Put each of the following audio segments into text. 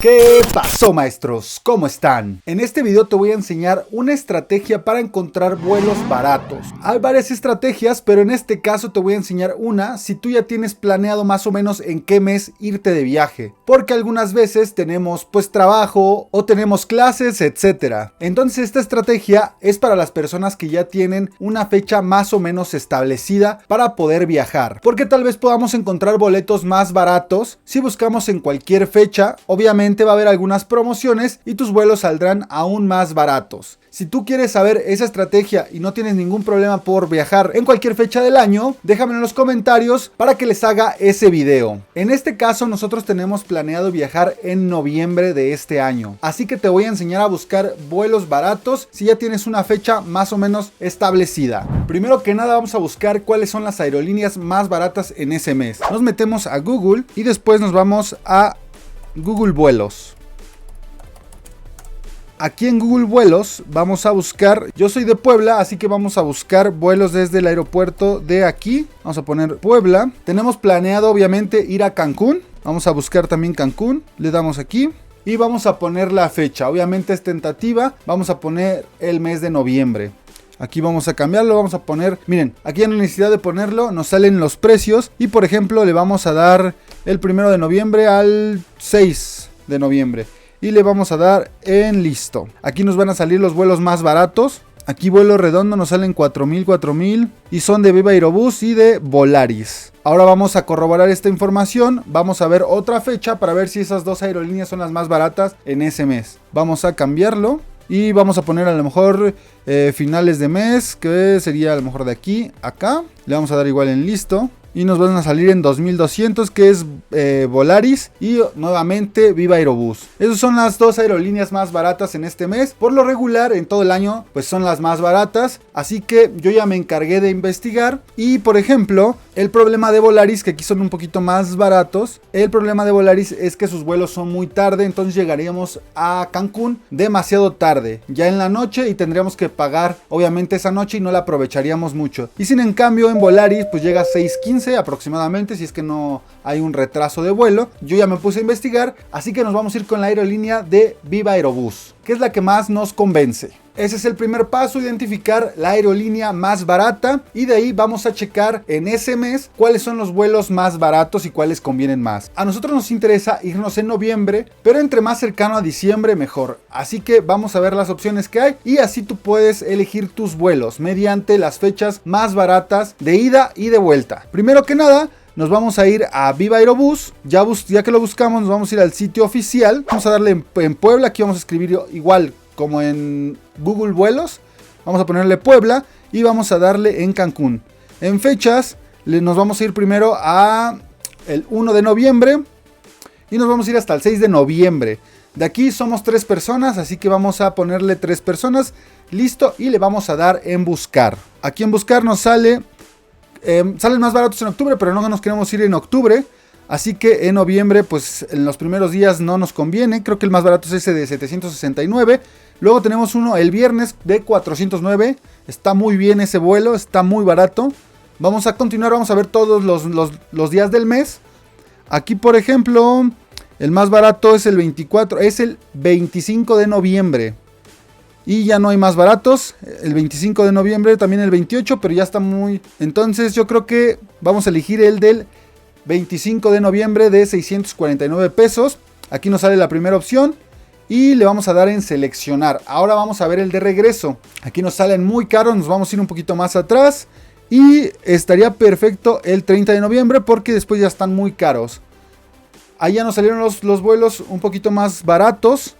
¿Qué pasó, maestros? ¿Cómo están? En este video te voy a enseñar una estrategia para encontrar vuelos baratos. Hay varias estrategias, pero en este caso te voy a enseñar una si tú ya tienes planeado más o menos en qué mes irte de viaje. Porque algunas veces tenemos trabajo o tenemos clases, etc. Entonces esta estrategia es para las personas que ya tienen una fecha más o menos establecida para poder viajar. Porque tal vez podamos encontrar boletos más baratos si buscamos en cualquier fecha. Obviamente va a haber algunas promociones y tus vuelos saldrán aún más baratos. Si tú quieres saber esa estrategia y no tienes ningún problema por viajar en cualquier fecha del año, déjame en los comentarios para que les haga ese video. En este caso nosotros tenemos planeado viajar en noviembre de este año, así que te voy a enseñar a buscar vuelos baratos si ya tienes una fecha más o menos establecida. Primero que nada vamos a buscar cuáles son las aerolíneas más baratas en ese mes. Nos metemos a Google y después nos vamos a Google Vuelos. Aquí en Google Vuelos vamos a buscar, yo soy de Puebla, así que vamos a buscar vuelos desde el aeropuerto de aquí. Vamos a poner Puebla. Tenemos planeado obviamente ir a Cancún. Vamos a buscar también Cancún. Le damos aquí y vamos a poner la fecha. Obviamente es tentativa. Vamos a poner el mes de noviembre. Aquí vamos a cambiarlo, vamos a poner, miren, aquí en la necesidad de ponerlo, nos salen los precios. Y por ejemplo le vamos a dar el 1 de noviembre al 6 de noviembre. Y le vamos a dar en listo. Aquí nos van a salir los vuelos más baratos. Aquí vuelo redondo nos salen 4,000 y son de Viva Aerobús y de Volaris. Ahora vamos a corroborar esta información. Vamos a ver otra fecha para ver si esas dos aerolíneas son las más baratas en ese mes. Vamos a cambiarlo. Y vamos a poner a lo mejor finales de mes, que sería a lo mejor de aquí a acá. Le vamos a dar igual en listo. Y nos van a salir en 2200, que es Volaris y nuevamente Viva Aerobús. Esas son las dos aerolíneas más baratas en este mes. Por lo regular en todo el año pues son las más baratas. Así que yo ya me encargué de investigar. Y por ejemplo el problema de Volaris, que aquí son un poquito más baratos. El problema de Volaris es que sus vuelos son muy tarde. Entonces llegaríamos a Cancún demasiado tarde, ya en la noche, y tendríamos que pagar obviamente esa noche y no la aprovecharíamos mucho. Y sin en cambio en Volaris pues llega a 6:15 aproximadamente, si es que no hay un retraso de vuelo. Yo ya me puse a investigar, así que nos vamos a ir con la aerolínea de Viva Aerobús, que es la que más nos convence. Ese es el primer paso, identificar la aerolínea más barata, y de ahí vamos a checar en ese mes cuáles son los vuelos más baratos y cuáles convienen más. A nosotros nos interesa irnos en noviembre, pero entre más cercano a diciembre mejor. Así que vamos a ver las opciones que hay y así tú puedes elegir tus vuelos mediante las fechas más baratas de ida y de vuelta. Primero que nada, nos vamos a ir a Viva Aerobús. Ya que lo buscamos, nos vamos a ir al sitio oficial. Vamos a darle en Puebla. Aquí vamos a escribir igual como en Google Vuelos. Vamos a ponerle Puebla y vamos a darle en Cancún. En fechas nos vamos a ir primero a el 1 de noviembre y nos vamos a ir hasta el 6 de noviembre. De aquí somos 3 personas, así que vamos a ponerle 3 personas. Listo, y le vamos a dar en buscar. Aquí en buscar nos salen más baratos en octubre, pero no nos queremos ir en octubre. Así que en noviembre, pues en los primeros días no nos conviene. Creo que el más barato es ese de 769. Luego tenemos uno el viernes de 409. Está muy bien ese vuelo, está muy barato. Vamos a continuar, vamos a ver todos los días del mes. Aquí por ejemplo, el más barato es el 24, es el 25 de noviembre. Y ya no hay más baratos. El 25 de noviembre, también el 28, pero ya está muy... Entonces yo creo que vamos a elegir el del 25 de noviembre de 649 pesos. Aquí nos sale la primera opción y le vamos a dar en seleccionar. Ahora vamos a ver el de regreso. Aquí nos salen muy caros, nos vamos a ir un poquito más atrás. Y estaría perfecto el 30 de noviembre porque después ya están muy caros. Ahí ya nos salieron los vuelos un poquito más baratos.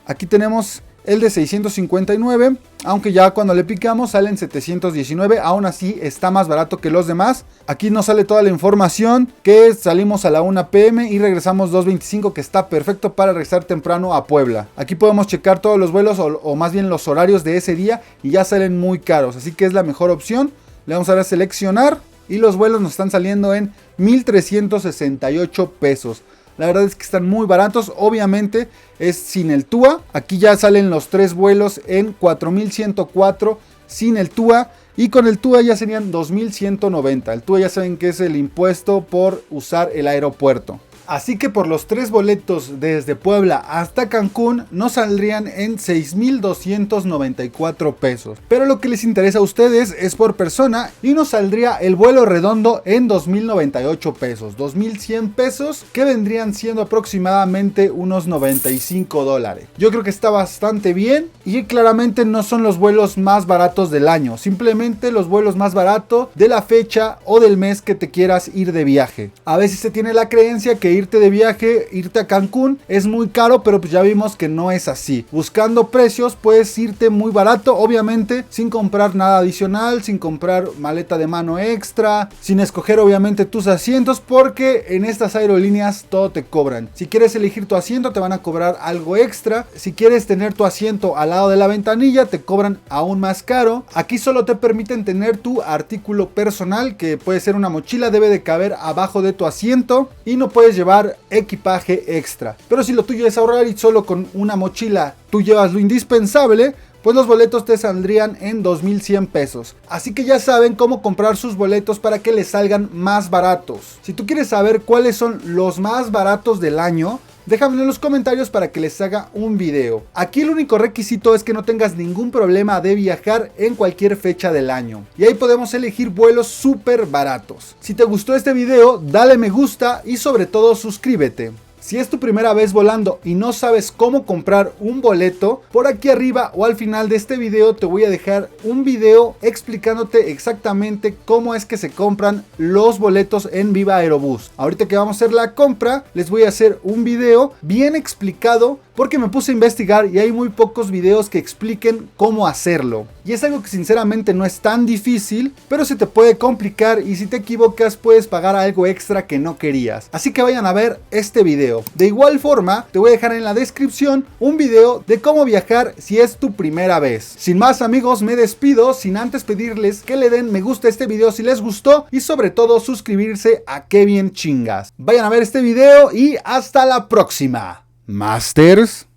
Aquí tenemos el de 659, aunque ya cuando le picamos salen 719, aún así está más barato que los demás. Aquí nos sale toda la información, que salimos a la 1 p.m. y regresamos 2:25, que está perfecto para regresar temprano a Puebla. Aquí podemos checar todos los vuelos o más bien los horarios de ese día y ya salen muy caros, así que es la mejor opción. Le vamos a dar a seleccionar y los vuelos nos están saliendo en 1,368 pesos. La verdad es que están muy baratos. Obviamente es sin el TUA. Aquí ya salen los 3 vuelos en 4,104 sin el TUA. Y con el TUA ya serían 2,190. El TUA ya saben que es el impuesto por usar el aeropuerto. Así que por los 3 boletos desde Puebla hasta Cancún nos saldrían en 6,294 pesos. Pero lo que les interesa a ustedes es por persona y nos saldría el vuelo redondo en 2,098 pesos. 2,100 pesos, que vendrían siendo aproximadamente unos $95. Yo creo que está bastante bien y claramente no son los vuelos más baratos del año. Simplemente los vuelos más baratos de la fecha o del mes que te quieras ir de viaje. A veces se tiene la creencia que irte de viaje, irte a Cancún es muy caro, pero pues ya vimos que no es así. Buscando precios puedes irte muy barato, obviamente sin comprar nada adicional, sin comprar maleta de mano extra, sin escoger obviamente tus asientos, porque en estas aerolíneas todo te cobran. Si quieres elegir tu asiento te van a cobrar algo extra. Si quieres tener tu asiento al lado de la ventanilla te cobran aún más caro. Aquí solo te permiten tener tu artículo personal, que puede ser una mochila, debe de caber abajo de tu asiento y no puedes llevar equipaje extra. Pero si lo tuyo es ahorrar y solo con una mochila tú llevas lo indispensable, pues los boletos te saldrían en 2,100 pesos. Así que ya saben cómo comprar sus boletos para que les salgan más baratos. Si tú quieres saber cuáles son los más baratos del año, déjame en los comentarios para que les haga un video. Aquí el único requisito es que no tengas ningún problema de viajar en cualquier fecha del año. Y ahí podemos elegir vuelos súper baratos. Si te gustó este video, dale me gusta y sobre todo suscríbete. Si es tu primera vez volando y no sabes cómo comprar un boleto, por aquí arriba o al final de este video te voy a dejar un video explicándote exactamente cómo es que se compran los boletos en Viva Aerobús. Ahorita que vamos a hacer la compra, les voy a hacer un video bien explicado, porque me puse a investigar y hay muy pocos videos que expliquen cómo hacerlo. Y es algo que sinceramente no es tan difícil, pero se te puede complicar y si te equivocas puedes pagar algo extra que no querías. Así que vayan a ver este video. De igual forma, te voy a dejar en la descripción un video de cómo viajar si es tu primera vez. Sin más amigos, me despido sin antes pedirles que le den me gusta a este video si les gustó y sobre todo suscribirse a Qué Bien Chingas. Vayan a ver este video y hasta la próxima. Masters.